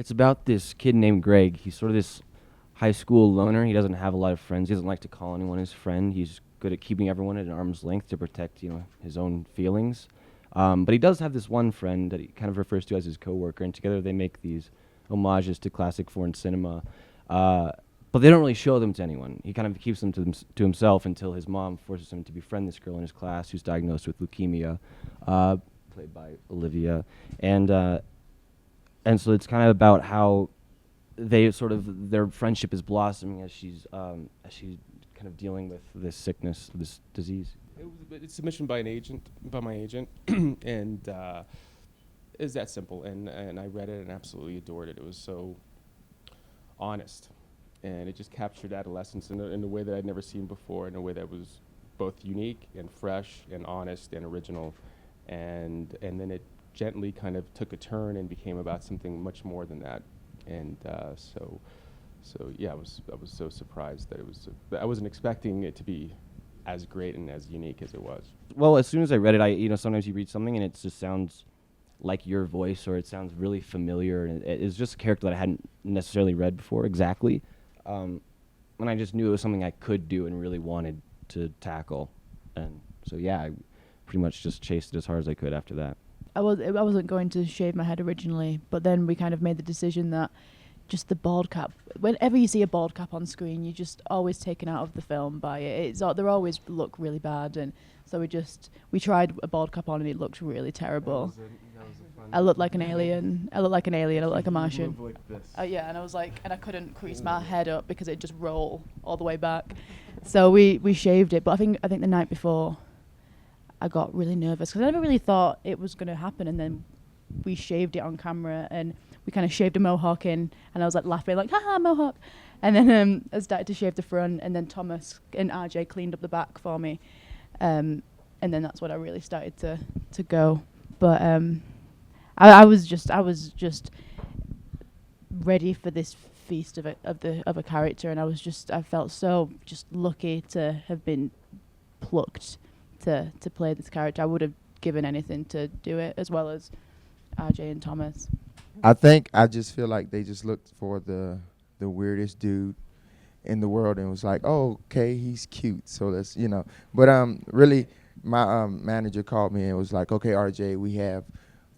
It's about this kid named Greg. He's sort of this high school loner. He doesn't have a lot of friends. He doesn't like to call anyone his friend. He's good at keeping everyone at an arm's length to protect, his own feelings. But he does have this one friend that he kind of refers to as his coworker, and together they make these homages to classic foreign cinema. But they don't really show them to anyone. He kind of keeps them to himself until his mom forces him to befriend this girl in his class who's diagnosed with leukemia, played by Olivia. And so it's kind of about how their friendship is blossoming as she's kind of dealing with this sickness, this disease. It's submission by my agent, and it's that simple. And I read it and absolutely adored it. It was so honest, and it just captured adolescence in a way that I'd never seen before, in a way that was both unique and fresh and honest and original. And then it gently kind of took a turn and became about something much more than that. And so yeah, I was so surprised that I wasn't expecting it to be as great and as unique as it was. Well, as soon as I read it, sometimes you read something and it just sounds like your voice, or it sounds really familiar, and it's just a character that I hadn't necessarily read before exactly. And I just knew it was something I could do and really wanted to tackle. And so yeah, I pretty much just chased it as hard as I could after that. I wasn't going to shave my head originally, but then we kind of made the decision that just the bald cap, whenever you see a bald cap on screen, you're just always taken out of the film by it. They always look really bad, and so we tried a bald cap on and it looked really terrible. I looked like an alien. I looked like a Martian. Like this. Yeah, and I couldn't crease my head up because it just roll all the way back. So we shaved it, but I think the night before I got really nervous because I never really thought it was going to happen, and then we shaved it on camera and we kind of shaved a mohawk in, and I was like laughing like haha mohawk, and then I started to shave the front, and then Thomas and RJ cleaned up the back for me, and then that's when I really started to go. But I was just ready for this feast of a character, and I felt so just lucky to have been plucked to play this character. I would have given anything to do it, as well as RJ and Thomas. I just feel like they just looked for the weirdest dude in the world and was like, oh, okay, he's cute, so let's, But really, my manager called me and was like, okay, RJ, we have,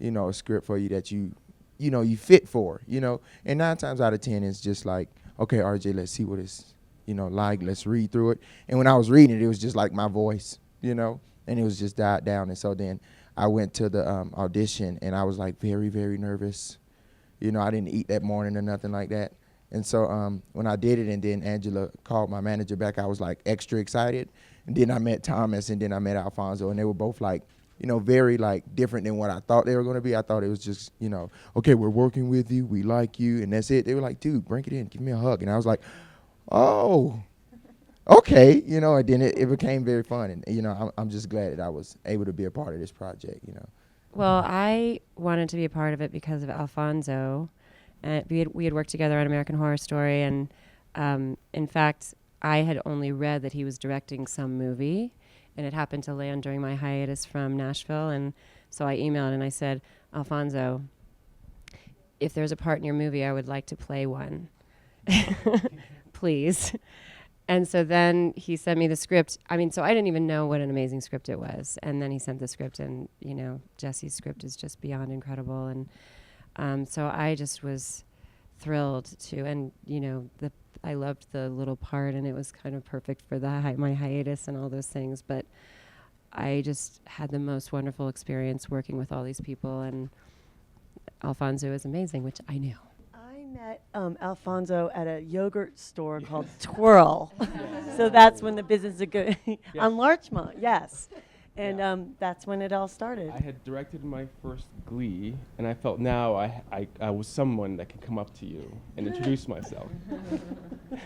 a script for you that you fit for, And 9 times out of 10, it's just like, okay, RJ, let's see what it's, like, let's read through it. And when I was reading it, it was just like my voice, and it was just died down. And so then I went to the audition, and I was like very, very nervous. I didn't eat that morning or nothing like that. And so when I did it, and then Angela called my manager back, I was like extra excited. And then I met Thomas, and then I met Alfonso, and they were both like, very like different than what I thought they were going to be. I thought it was just, okay, we're working with you, we like you, and that's it. They were like, dude, bring it in, give me a hug. And I was like, oh, okay, and then it became very fun. And, I'm just glad that I was able to be a part of this project, Well, I wanted to be a part of it because of Alfonso. We had worked together on American Horror Story, and in fact, I had only read that he was directing some movie, and it happened to land during my hiatus from Nashville. And so I emailed and I said, Alfonso, if there's a part in your movie, I would like to play one, please. And so then he sent me the script. So I didn't even know what an amazing script it was. And then he sent the script, and, Jesse's script is just beyond incredible. And so I just was thrilled to, and, I loved the little part, and it was kind of perfect for my hiatus and all those things. But I just had the most wonderful experience working with all these people, and Alfonso is amazing, which I knew. I met Alfonso at a yogurt store called Twirl. So that's when the business is good. On Larchmont, yes. And that's when it all started. I had directed my first Glee, and I felt now I was someone that could come up to you and introduce myself,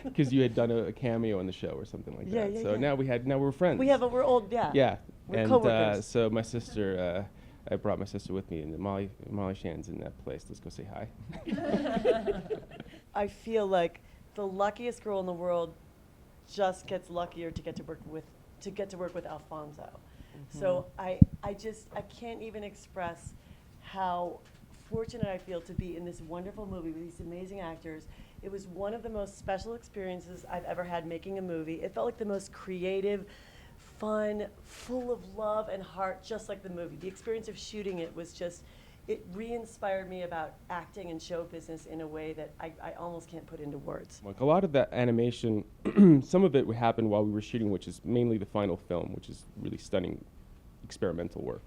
because you had done a cameo in the show or something like that. So now we're friends. We're old, Yeah. We're coworkers. So my sister, I brought my sister with me, and Molly Shannon's in that place. Let's go say hi. I feel like the luckiest girl in the world just gets luckier to get to work with Alfonso. Mm-hmm. So I can't even express how fortunate I feel to be in this wonderful movie with these amazing actors. It was one of the most special experiences I've ever had making a movie. It felt like the most creative, fun, full of love and heart, just like the movie. The experience of shooting it was just, it re-inspired me about acting and show business in a way that I almost can't put into words. Like a lot of that animation, some of it happened while we were shooting, which is mainly the final film, which is really stunning experimental work.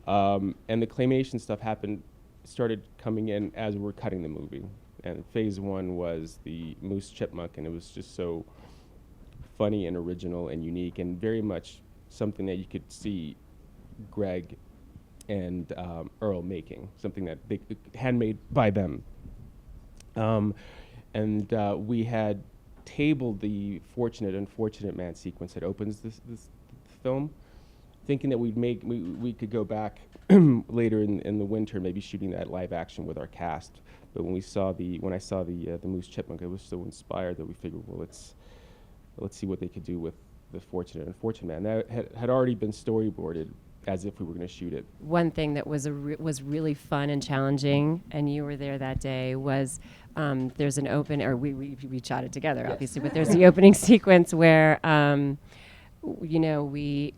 And the claymation stuff started coming in as we were cutting the movie. And phase one was the moose chipmunk, and it was just so funny and original and unique, and very much something that you could see Greg and Earl making, something that they handmade by them. And we had tabled the Fortunate Unfortunate Man sequence that opens this film, thinking that we could go back later in the winter, maybe shooting that live action with our cast. But when I saw the moose chipmunk, I was so inspired that we figured, well, let's see what they could do with the Fortunate Unfortunate Man. That had already been storyboarded as if we were going to shoot it. One thing that was was really fun and challenging, and you were there that day, was there's an open, or we shot it together, yes, obviously, but there's the opening sequence where we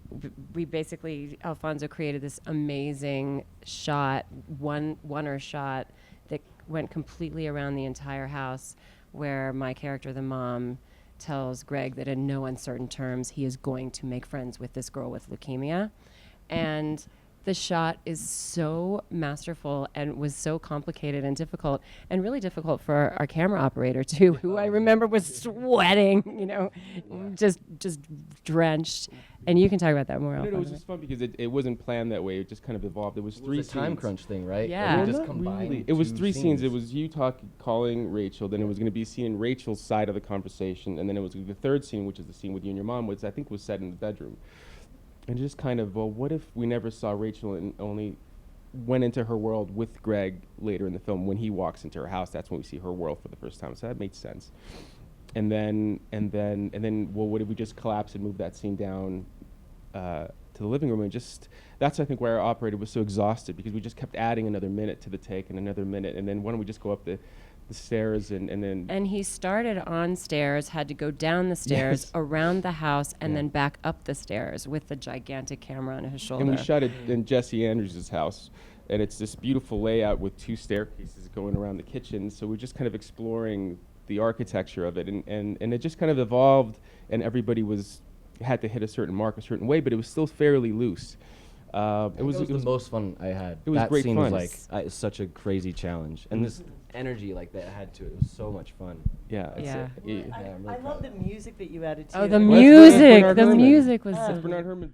basically, Alfonso created this amazing shot, one-er shot that went completely around the entire house, where my character, the mom, tells Greg that in no uncertain terms he is going to make friends with this girl with leukemia. And the shot is so masterful and was so complicated and difficult, and really difficult for our camera operator too, who I remember was sweating, just drenched. And you can talk about that more. It was just fun because it wasn't planned that way. It just kind of evolved. It was three scenes. It was a time crunch thing, right? Yeah. It Well, just not combined really. It was 3 scenes. scenes. It was you calling Rachel, then it was going to be seen in Rachel's side of the conversation, and then it was the third scene, which is the scene with you and your mom, which I think was set in the bedroom. And just kind of, well, what if we never saw Rachel and only went into her world with Greg later in the film? When he walks into her house, that's when we see her world for the first time. So that made sense. And then, well, what if we just collapse and move that scene down to the living room? And just, that's I think where our operator was so exhausted, because we just kept adding another minute to the take and another minute. And then why don't we just go up the stairs and then... And he started on stairs, had to go down the stairs, Yes, around the house, and Yeah. then back up the stairs with the gigantic camera on his shoulder. And we shot it in Jesse Andrews' house. And it's this beautiful layout with 2 staircases going around the kitchen. So we're just kind of exploring the architecture of it. And it just kind of evolved, and everybody had to hit a certain mark a certain way, but it was still fairly loose. It was the most fun I had. It was that great scene fun. was like such a crazy challenge, and this energy like that had to it. It was so much fun. Yeah. Yeah. I'm really I proud love of the it. music that you added to Oh, it. the Well, that's music! Bernard The Herrmann. music was... Oh. Bernard Herrmann.